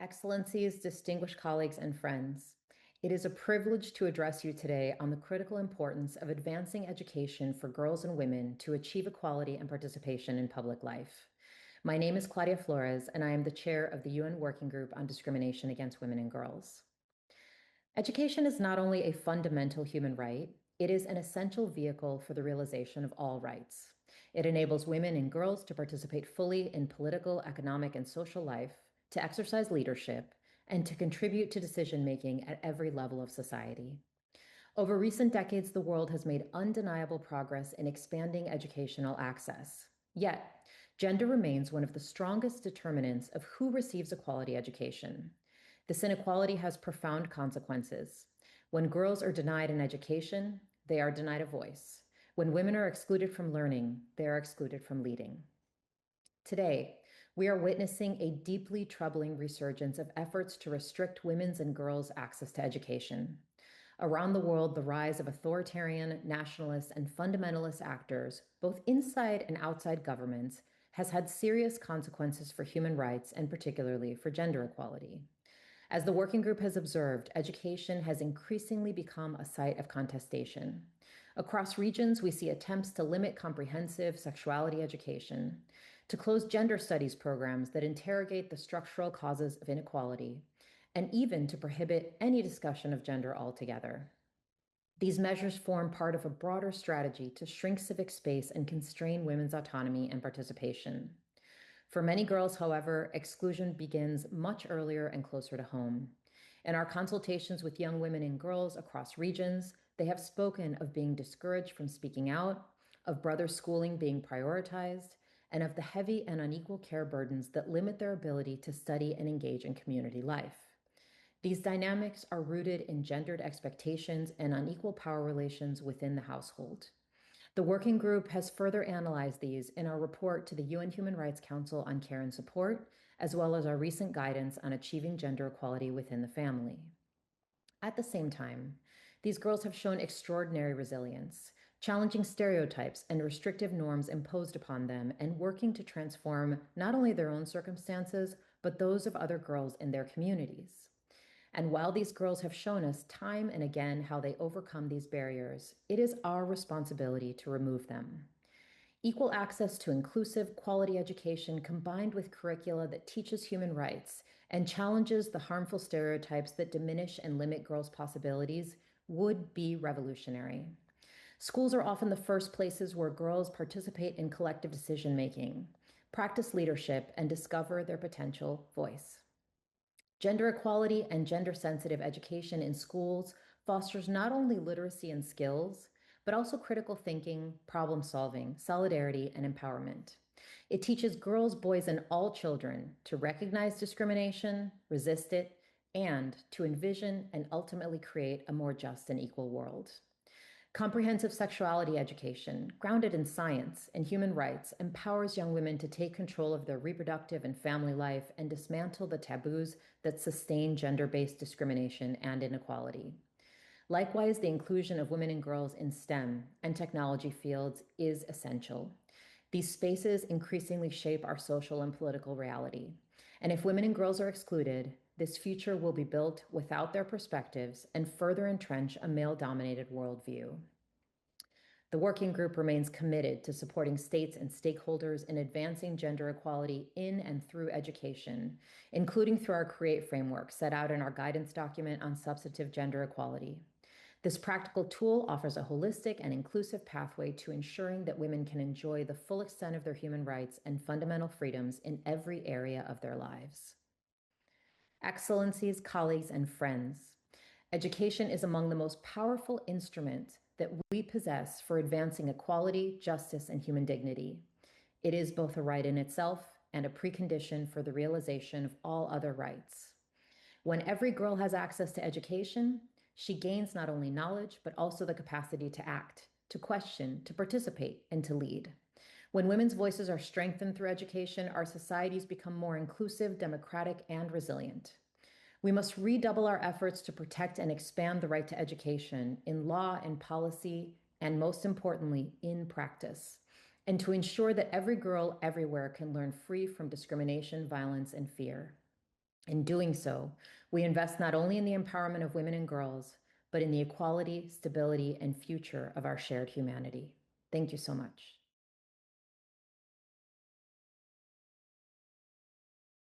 Excellencies, distinguished colleagues, and friends, it is a privilege to address you today on the critical importance of advancing education for girls and women to achieve equality and participation in public life. My name is Claudia Flores, and I am the chair of the UN Working Group on Discrimination Against Women and Girls. Education is not only a fundamental human right, it is an essential vehicle for the realization of all rights. It enables women and girls to participate fully in political, economic, and social life, to exercise leadership, and to contribute to decision-making at every level of society. Over recent decades, the world has made undeniable progress in expanding educational access. Yet, gender remains one of the strongest determinants of who receives a quality education. This inequality has profound consequences. When girls are denied an education, they are denied a voice. When women are excluded from learning, they are excluded from leading. Today, we are witnessing a deeply troubling resurgence of efforts to restrict women's and girls' access to education. Around the world, the rise of authoritarian, nationalist, and fundamentalist actors, both inside and outside governments, has had serious consequences for human rights and particularly for gender equality. As the working group has observed, education has increasingly become a site of contestation. Across regions, we see attempts to limit comprehensive sexuality education, to close gender studies programs that interrogate the structural causes of inequality, and even to prohibit any discussion of gender altogether. These measures form part of a broader strategy to shrink civic space and constrain women's autonomy and participation. For many girls, however, exclusion begins much earlier and closer to home. In our consultations with young women and girls across regions, they have spoken of being discouraged from speaking out, of brothers' schooling being prioritized, and of the heavy and unequal care burdens that limit their ability to study and engage in community life. These dynamics are rooted in gendered expectations and unequal power relations within the household. The working group has further analyzed these in our report to the UN Human Rights Council on Care and Support, as well as our recent guidance on achieving gender equality within the family. At the same time, these girls have shown extraordinary resilience, challenging stereotypes and restrictive norms imposed upon them and working to transform not only their own circumstances, but those of other girls in their communities. And while these girls have shown us time and again how they overcome these barriers, it is our responsibility to remove them. Equal access to inclusive, quality education combined with curricula that teaches human rights and challenges the harmful stereotypes that diminish and limit girls' possibilities would be revolutionary. Schools are often the first places where girls participate in collective decision-making, practice leadership, and discover their potential voice. Gender equality and gender-sensitive education in schools fosters not only literacy and skills, but also critical thinking, problem solving, solidarity, and empowerment. It teaches girls, boys, and all children to recognize discrimination, resist it, and to envision and ultimately create a more just and equal world. Comprehensive sexuality education, grounded in science and human rights, empowers young women to take control of their reproductive and family life and dismantle the taboos that sustain gender-based discrimination and inequality. Likewise, the inclusion of women and girls in STEM and technology fields is essential. These spaces increasingly shape our social and political reality. And if women and girls are excluded, this future will be built without their perspectives and further entrench a male-dominated worldview. The working group remains committed to supporting states and stakeholders in advancing gender equality in and through education, including through our CREATE framework set out in our guidance document on substantive gender equality. This practical tool offers a holistic and inclusive pathway to ensuring that women can enjoy the full extent of their human rights and fundamental freedoms in every area of their lives. Excellencies, colleagues, and friends, education is among the most powerful instruments that we possess for advancing equality, justice, and human dignity. It is both a right in itself and a precondition for the realization of all other rights. When every girl has access to education, she gains not only knowledge, but also the capacity to act, to question, to participate, and to lead. When women's voices are strengthened through education, our societies become more inclusive, democratic, and resilient. We must redouble our efforts to protect and expand the right to education in law and policy, and most importantly, in practice, and to ensure that every girl everywhere can learn free from discrimination, violence, and fear. In doing so, we invest not only in the empowerment of women and girls, but in the equality, stability, and future of our shared humanity. Thank you so much.